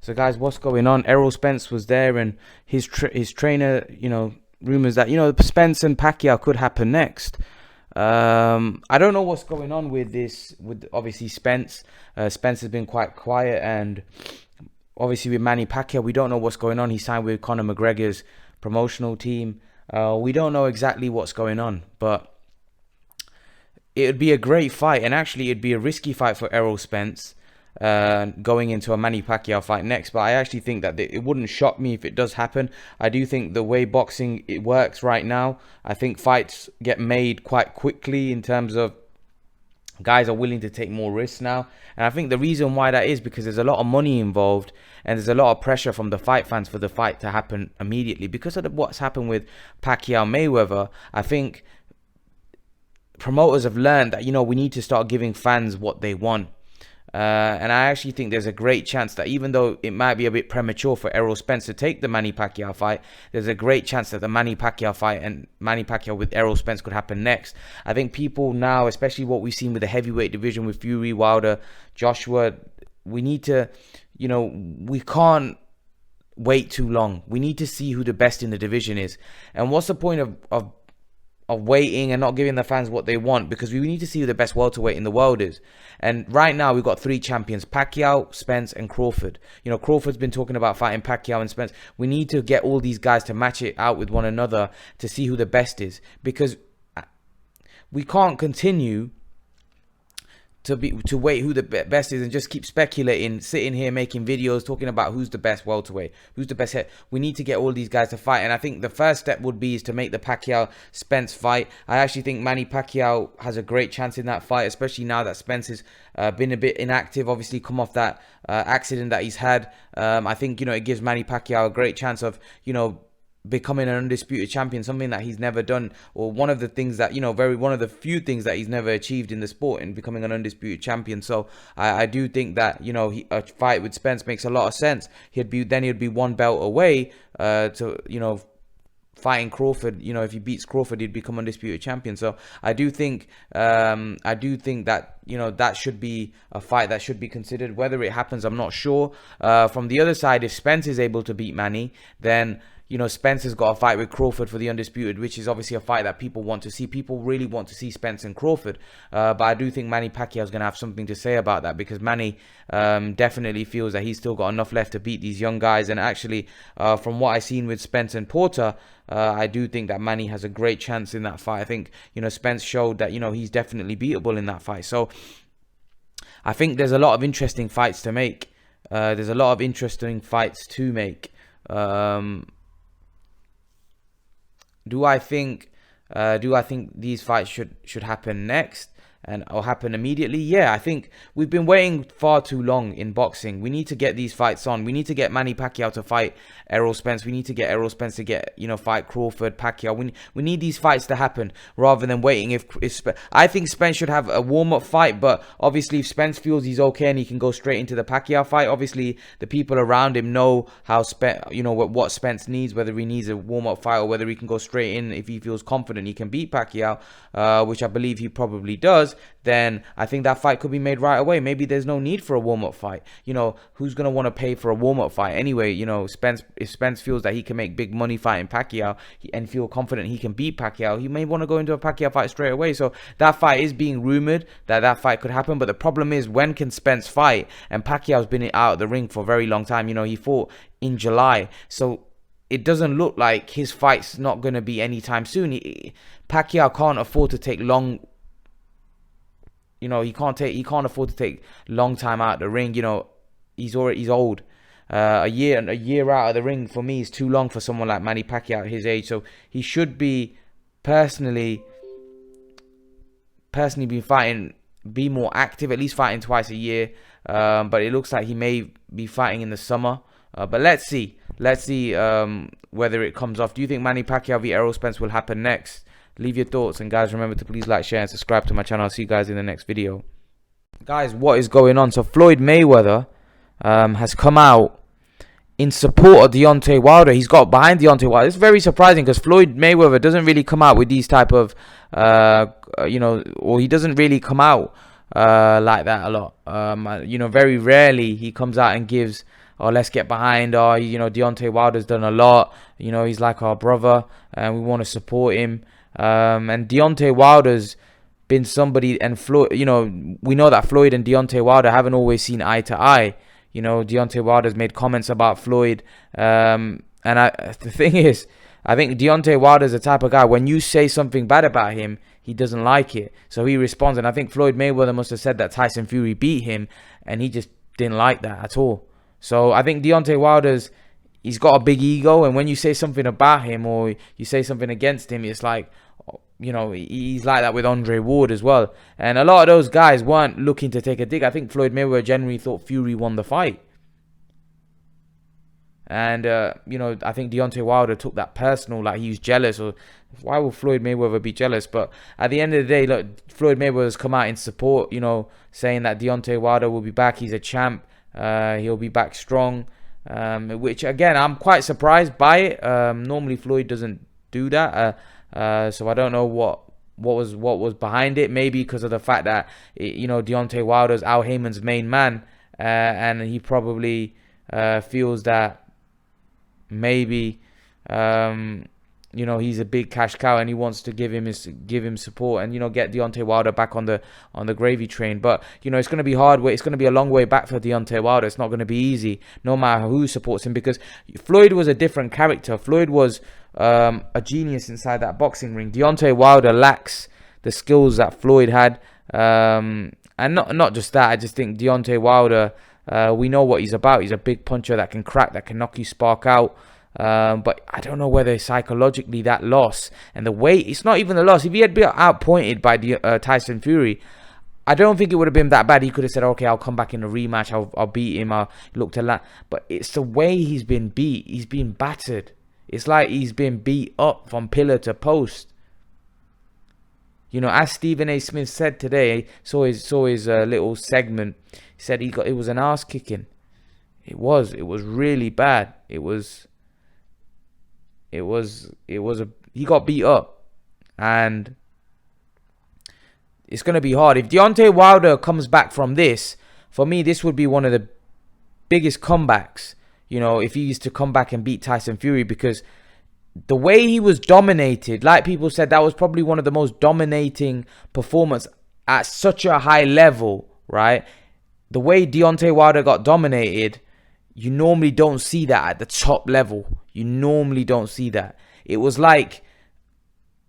So guys, what's going on? Errol Spence was there, and his trainer, rumors that Spence and Pacquiao could happen next. I don't know what's going on with this. With obviously Spence, Spence has been quite quiet, and obviously with Manny Pacquiao, we don't know what's going on. He signed with Conor McGregor's promotional team. We don't know exactly what's going on, but it would be a great fight, and actually it'd be a risky fight for Errol Spence going into a Manny Pacquiao fight next. But I actually think that it wouldn't shock me if it does happen. I do think the way boxing it works right now, I think fights get made quite quickly in terms of guys are willing to take more risks now. And I think the reason why that is because there's a lot of money involved, and there's a lot of pressure from the fight fans for the fight to happen immediately. Because of what's happened with Pacquiao Mayweather, I think promoters have learned that we need to start giving fans what they want. And I actually think there's a great chance that even though it might be a bit premature for Errol Spence to take the Manny Pacquiao fight, there's a great chance that the Manny Pacquiao fight and Manny Pacquiao with Errol Spence could happen next. I think people now, especially what we've seen with the heavyweight division with Fury, Wilder, Joshua, we need to, we can't wait too long. We need to see who the best in the division is. And what's the point of waiting and not giving the fans what they want? Because we need to see who the best welterweight in the world is. And right now we've got 3 champions: Pacquiao, Spence and Crawford. Crawford's been talking about fighting Pacquiao and Spence. We need to get all these guys to match it out with one another to see who the best is, because we can't continue to wait who the best is and just keep speculating, sitting here making videos talking about who's the best welterweight, who's the best head. We need to get all these guys to fight, and I think the first step would be is to make the Pacquiao Spence fight. I actually think Manny Pacquiao has a great chance in that fight, especially now that Spence has been a bit inactive, obviously come off that accident that he's had. I think it gives Manny Pacquiao a great chance of becoming an undisputed champion, something that he's never done, or one of the things that one of the few things that he's never achieved in the sport, in becoming an undisputed champion. So I do think that a fight with Spence makes a lot of sense. He'd be one belt away to fighting Crawford. If he beats Crawford, he'd become undisputed champion. So I do think that that should be a fight that should be considered. Whether it happens, I'm not sure. From the other side, if Spence is able to beat Manny, then Spence has got a fight with Crawford for the undisputed, which is obviously a fight that people want to see. People really want to see Spence and Crawford. But I do think Manny Pacquiao is going to have something to say about that, because Manny definitely feels that he's still got enough left to beat these young guys. And actually, from what I've seen with Spence and Porter, I do think that Manny has a great chance in that fight. I think, Spence showed that, he's definitely beatable in that fight. So I think there's a lot of interesting fights to make. There's a lot of interesting fights to make. Do I think these fights should happen next or happen immediately? Yeah, I think we've been waiting far too long in boxing. We need to get these fights on. We need to get Manny Pacquiao to fight Errol Spence. We need to get Errol Spence to get fight Crawford, Pacquiao. We need these fights to happen rather than waiting. I think Spence should have a warm-up fight, but obviously if Spence feels he's okay and he can go straight into the Pacquiao fight, obviously the people around him know how what Spence needs, whether he needs a warm-up fight or whether he can go straight in if he feels confident he can beat Pacquiao, which I believe he probably does. Then I think that fight could be made right away. Maybe there's no need for a warm-up fight. Who's going to want to pay for a warm-up fight anyway? If Spence feels that he can make big money fighting Pacquiao and feel confident he can beat Pacquiao, he may want to go into a Pacquiao fight straight away. So that fight is being rumored that fight could happen. But the problem is, when can Spence fight? And Pacquiao's been out of the ring for a very long time. He fought in July. So it doesn't look like his fight's not going to be anytime soon. Pacquiao can't afford to take long. He can't afford to take long time out of the ring. He's old. A year out of the ring for me is too long for someone like Manny Pacquiao at his age. So he should be personally be more active, at least fighting twice a year. But it looks like he may be fighting in the summer. But let's see whether it comes off. Do you think Manny Pacquiao v Errol Spence will happen next? Leave your thoughts, and guys, remember to please like, share and subscribe to my channel. I'll see you guys in the next video. Guys, what is going on? So Floyd Mayweather has come out in support of Deontay Wilder. He's got behind Deontay Wilder. It's very surprising, because Floyd Mayweather doesn't really come out with these type of or he doesn't really come out like that a lot. Very rarely he comes out and gives oh, let's get behind, Deontay Wilder's done a lot, he's like our brother, and we want to support him. And Deontay Wilder's been somebody, and Floyd, we know that Floyd and Deontay Wilder haven't always seen eye to eye. Deontay Wilder's made comments about Floyd, the thing is, I think Deontay Wilder's the type of guy, when you say something bad about him, he doesn't like it. So he responds. And I think Floyd Mayweather must have said that Tyson Fury beat him, and he just didn't like that at all. So I think Deontay Wilder's, he's got a big ego. And when you say something about him or you say something against him, it's like, he's like that with Andre Ward as well. And a lot of those guys weren't looking to take a dig. I think Floyd Mayweather generally thought Fury won the fight. And, I think Deontay Wilder took that personal, like he was jealous. Or why would Floyd Mayweather be jealous? But at the end of the day, look, Floyd Mayweather's come out in support, saying that Deontay Wilder will be back. He's a champ. He'll be back strong. Which, again, I'm quite surprised by it. Normally, Floyd doesn't do that. So I don't know what was behind it. Maybe because of the fact that, Deontay Wilder's Al Heyman's main man. And he probably feels that maybe he's a big cash cow and he wants to give him support and get Deontay Wilder back on the gravy train. But it's going to be hard. It's going to be a long way back for Deontay Wilder. It's not going to be easy, no matter who supports him, because Floyd was a different character. Floyd was a genius inside that boxing ring. Deontay Wilder lacks the skills that Floyd had, and not just that. I just think Deontay Wilder, we know what he's about. He's a big puncher that can crack, that can knock you spark out. But I don't know whether psychologically that loss and the way, it's not even the loss. If he had been outpointed by Tyson Fury, I don't think it would have been that bad. He could have said, okay, I'll come back in a rematch. I'll beat him. I'll look to that. But it's the way he's been beat. He's been battered. It's like he's been beat up from pillar to post. As Stephen A. Smith said today, saw his little segment. He said it was an ass kicking. It was really bad. He got beat up, and it's gonna be hard. If Deontay Wilder comes back from this, for me, this would be one of the biggest comebacks. If he used to come back and beat Tyson Fury, because the way he was dominated, like people said, that was probably one of the most dominating performances at such a high level, right? The way Deontay Wilder got dominated, you normally don't see that at the top level. You normally don't see that. It was like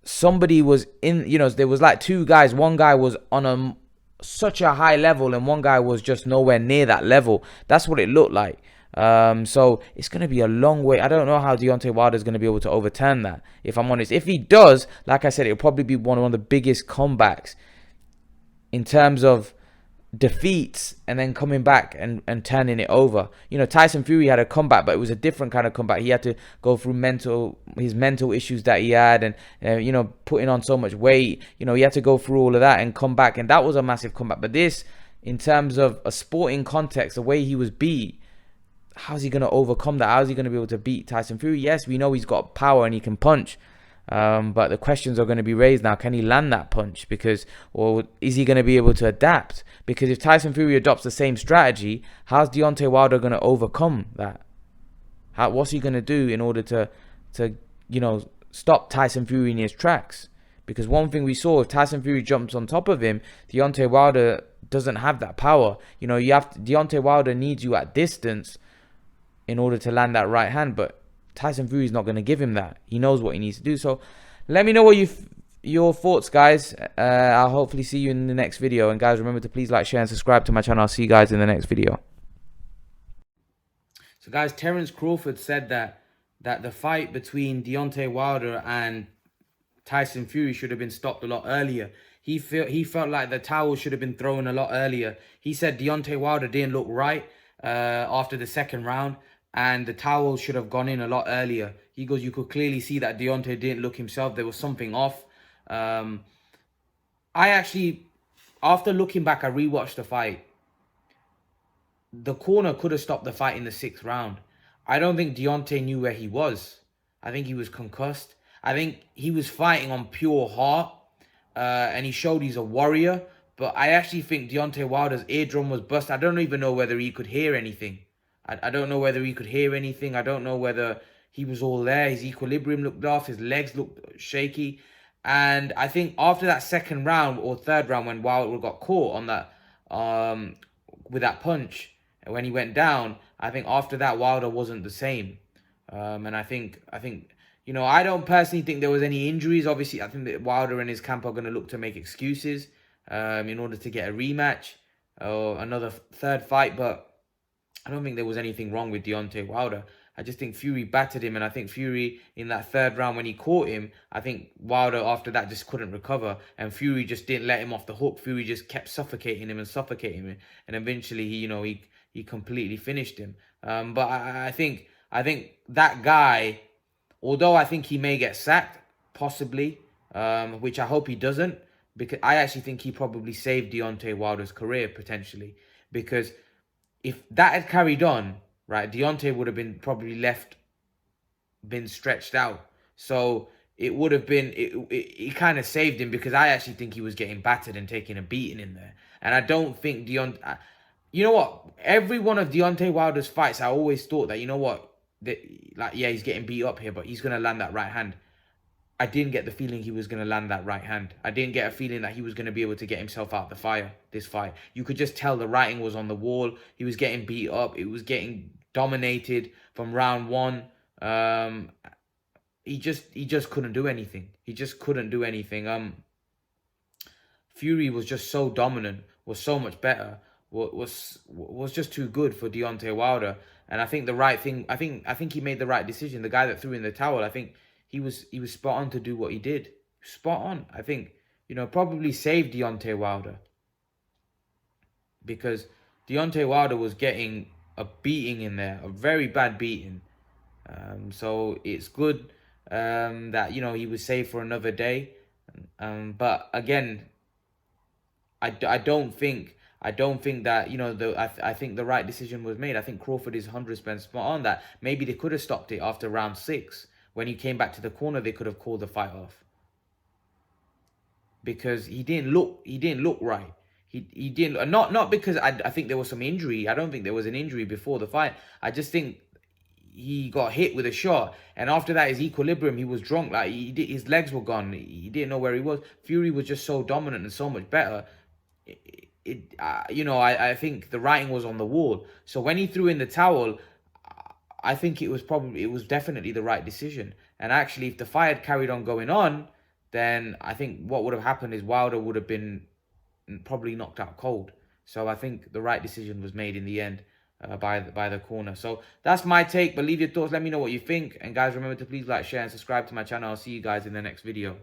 somebody was in, there was like two guys. One guy was on such a high level and one guy was just nowhere near that level. That's what it looked like. So it's going to be a long way. I don't know how Deontay Wilder is going to be able to overturn that, if I'm honest. If he does, like I said, it'll probably be one of the biggest comebacks in terms of defeats and then coming back and turning it over. Tyson Fury had a comeback, but it was a different kind of comeback. He had to go through his mental issues that he had, and putting on so much weight. He had to go through all of that and come back, and that was a massive comeback. But this, in terms of a sporting context, the way he was beat, how's he going to overcome that? How's he going to be able to beat Tyson Fury? Yes, we know he's got power and he can punch. But the questions are going to be raised now. Can he land that punch? Or is he going to be able to adapt? Because if Tyson Fury adopts the same strategy, how's Deontay Wilder going to overcome that? What's he going to do in order to stop Tyson Fury in his tracks? Because one thing we saw, if Tyson Fury jumps on top of him, Deontay Wilder doesn't have that power. Deontay Wilder needs you at distance in order to land that right hand, but Tyson Fury's not going to give him that. He knows what he needs to do. So let me know what your thoughts, guys. I'll hopefully see you in the next video. And guys, remember to please like, share, and subscribe to my channel. I'll see you guys in the next video. So guys, Terence Crawford said that the fight between Deontay Wilder and Tyson Fury should have been stopped a lot earlier. He felt like the towel should have been thrown a lot earlier. He said Deontay Wilder didn't look right after the second round, and the towel should have gone in a lot earlier. He goes, you could clearly see that Deontay didn't look himself. There was something off. I actually, after looking back, I rewatched the fight. The corner could have stopped the fight in the 6th round. I don't think Deontay knew where he was. I think he was concussed. I think he was fighting on pure heart, and he showed he's a warrior. But I actually think Deontay Wilder's eardrum was busted. I don't even know whether he could hear anything. I don't know whether he could hear anything. I don't know whether he was all there. His equilibrium looked off. His legs looked shaky. And I think after that second round or third round, when Wilder got caught on that with that punch, when he went down, I think after that Wilder wasn't the same. And I think I don't personally think there was any injuries. Obviously, I think that Wilder and his camp are going to look to make excuses in order to get a rematch or another third fight. But I don't think there was anything wrong with Deontay Wilder. I just think Fury battered him, and I think Fury in that third round when he caught him, I think Wilder after that just couldn't recover, and Fury just didn't let him off the hook. Fury just kept suffocating him and suffocating him, and eventually he completely finished him. But I think that guy, although I think he may get sacked possibly, which I hope he doesn't, because I actually think he probably saved Deontay Wilder's career potentially, because if that had carried on, right, Deontay would have been probably been stretched out. So it would have been, it kind of saved him, because I actually think he was getting battered and taking a beating in there. And I don't think you know what? Every one of Deontay Wilder's fights, I always thought that, you know what? That, like, yeah, he's getting beat up here, but he's going to land that right hand. I didn't get the feeling he was going to land that right hand. I didn't get a feeling that he was going to be able to get himself out the fire, this fight. You could just tell the writing was on the wall. He was getting beat up. It was getting dominated from round one. He just couldn't do anything. He just couldn't do anything. Fury was just so dominant, was so much better, was just too good for Deontay Wilder. And I think the right thing, I think he made the right decision. The guy that threw in the towel, I think he was spot on to do what he did. Spot on. I think, probably saved Deontay Wilder, because Deontay Wilder was getting a beating in there, a very bad beating. So it's good that, he was saved for another day. But again, I don't think that, I think the right decision was made. I think Crawford is 100% spot on that. Maybe they could have stopped it after round 6. When he came back to the corner, they could have called the fight off, because he didn't look right. He didn't, not because I think there was some injury. I don't think there was an injury before the fight. I just think he got hit with a shot, and after that, his equilibrium, he was drunk. Like, his legs were gone. He didn't know where he was. Fury was just so dominant and so much better. I think the writing was on the wall. So when he threw in the towel, I think it was definitely the right decision. And actually, if the fight had carried on going on, then I think what would have happened is Wilder would have been probably knocked out cold. So I think the right decision was made in the end by the corner. So that's my take. But leave your thoughts. Let me know what you think. And guys, remember to please like, share, and subscribe to my channel. I'll see you guys in the next video.